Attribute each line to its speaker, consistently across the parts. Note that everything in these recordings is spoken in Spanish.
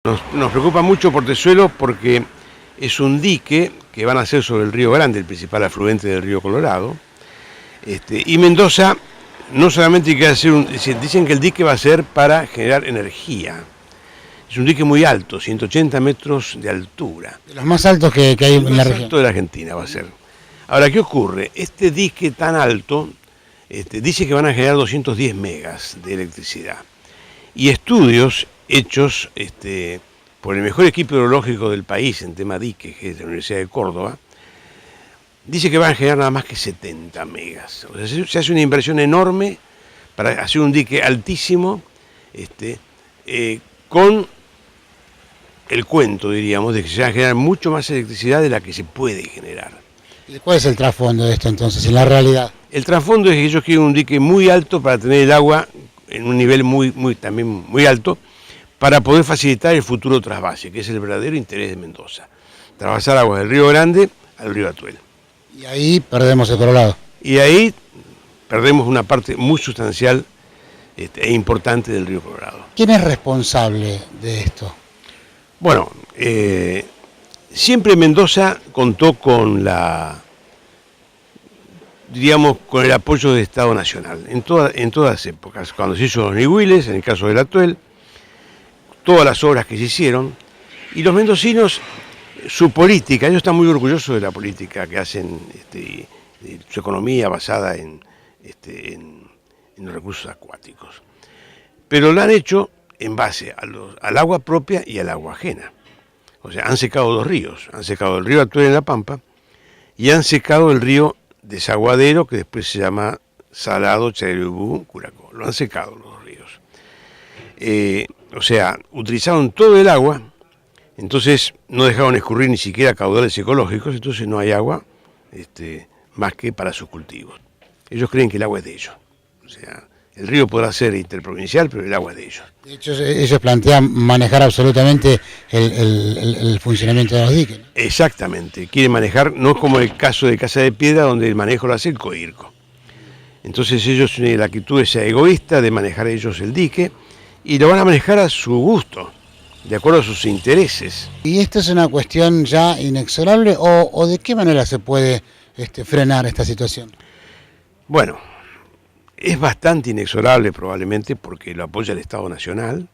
Speaker 1: Nos preocupa mucho Portezuelo porque es un dique que van a hacer sobre el Río Grande, el principal afluente del río Colorado. Y Mendoza no solamente quiere hacer dicen que el dique va a ser para generar energía. Es un dique muy alto, 180 metros de altura.
Speaker 2: De los más altos que hay en la región.
Speaker 1: El más alto de la Argentina va a ser. Ahora, ¿qué ocurre? Este dique tan alto dice que van a generar 210 megas de electricidad. Y estudios hechos por el mejor equipo hidrológico del país en tema diques, que es la Universidad de Córdoba, dice que van a generar nada más que 70 megas. O sea, se hace una inversión enorme para hacer un dique altísimo, con el cuento, diríamos, de que se va a generar mucho más electricidad de la que se puede generar.
Speaker 2: ¿Cuál es el trasfondo de esto entonces, en la realidad?
Speaker 1: El trasfondo es que ellos quieren un dique muy alto para tener el agua en un nivel también muy alto, para poder facilitar el futuro trasvase, que es el verdadero interés de Mendoza. Trasvasar aguas del Río Grande al río Atuel.
Speaker 2: Y ahí perdemos el Colorado.
Speaker 1: Y ahí perdemos una parte muy sustancial e importante del río Colorado.
Speaker 2: ¿Quién es responsable de esto?
Speaker 1: Bueno, siempre Mendoza contó con con el apoyo del Estado Nacional, en todas las épocas, cuando se hizo los Nihuiles, en el caso del Atuel, todas las obras que se hicieron, y los mendocinos, su política, ellos están muy orgullosos de la política que hacen, de su economía basada en los recursos acuáticos, pero lo han hecho en base al agua propia y al agua ajena. O sea, han secado dos ríos, han secado el río Atuel en La Pampa y han secado el río Desaguadero, que después se llama Salado, Charurubú, Curacó. Lo han secado los dos ríos. O sea, utilizaron todo el agua, entonces no dejaron escurrir ni siquiera caudales ecológicos, entonces no hay agua más que para sus cultivos. Ellos creen que el agua es de ellos. O sea, el río podrá ser interprovincial, pero el agua es de ellos.
Speaker 2: De hecho, ellos plantean manejar absolutamente el funcionamiento de los diques.
Speaker 1: Exactamente, quieren manejar, no como el caso de Casa de Piedra, donde el manejo lo hace el COIRCO. Entonces ellos tienen la actitud esa egoísta de manejar ellos el dique, y lo van a manejar a su gusto, de acuerdo a sus intereses.
Speaker 2: ¿Y esto es una cuestión ya inexorable o de qué manera se puede frenar esta situación?
Speaker 1: Bueno, es bastante inexorable probablemente porque lo apoya el Estado Nacional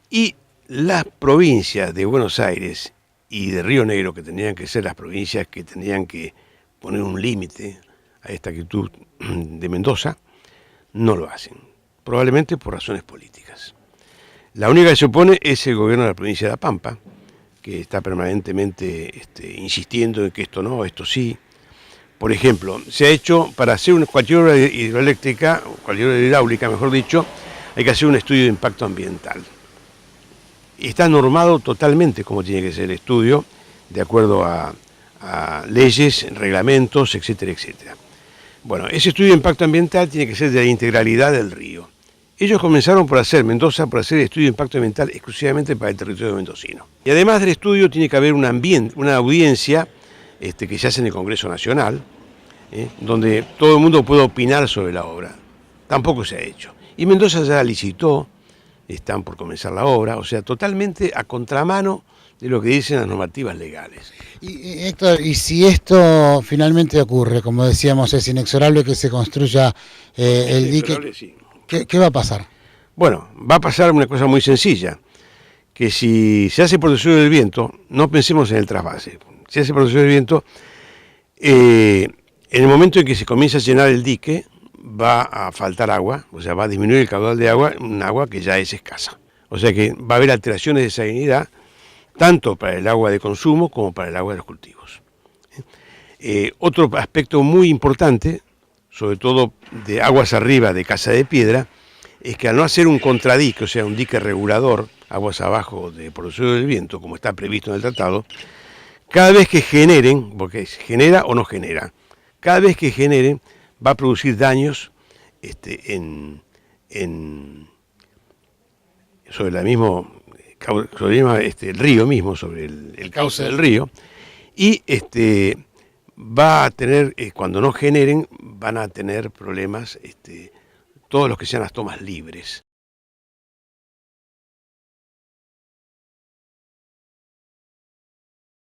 Speaker 1: y las provincias de Buenos Aires y de Río Negro, que tendrían que ser las provincias que tendrían que poner un límite a esta actitud de Mendoza, no lo hacen, probablemente por razones políticas. La única que se opone es el gobierno de la provincia de La Pampa, que está permanentemente insistiendo en que esto no, esto sí. Por ejemplo, se ha hecho, para hacer cualquier obra hidroeléctrica, cualquier obra hidráulica, mejor dicho, hay que hacer un estudio de impacto ambiental. Y está normado totalmente como tiene que ser el estudio, de acuerdo a leyes, reglamentos, etcétera, etcétera. Bueno, ese estudio de impacto ambiental tiene que ser de la integralidad del río. Ellos comenzaron Mendoza por hacer el estudio de impacto ambiental exclusivamente para el territorio mendocino. Y además del estudio tiene que haber una audiencia que se hace en el Congreso Nacional, donde todo el mundo puede opinar sobre la obra. Tampoco se ha hecho. Y Mendoza ya licitó, están por comenzar la obra, o sea, totalmente a contramano de lo que dicen las normativas legales.
Speaker 2: Y Héctor, y si esto finalmente ocurre, como decíamos, es inexorable que se construya el dique,
Speaker 1: Sí.
Speaker 2: ¿Qué va a pasar?
Speaker 1: Bueno, va a pasar una cosa muy sencilla, que si se hace Portezuelo del Viento, no pensemos en el trasvase. Se hace Portezuelo del Viento, en el momento en que se comienza a llenar el dique, va a faltar agua, o sea, va a disminuir el caudal de agua, un agua que ya es escasa. O sea que va a haber alteraciones de salinidad, tanto para el agua de consumo como para el agua de los cultivos. Otro aspecto muy importante, sobre todo de aguas arriba de Casa de Piedra, es que al no hacer un contradique, o sea, un dique regulador, aguas abajo de Portezuelo del Viento, como está previsto en el tratado, cada vez que generen, porque genera o no genera, cada vez que generen va a producir daños sobre el río mismo, sobre el cauce del río, y va a tener, cuando no generen, van a tener problemas todos los que sean las tomas libres.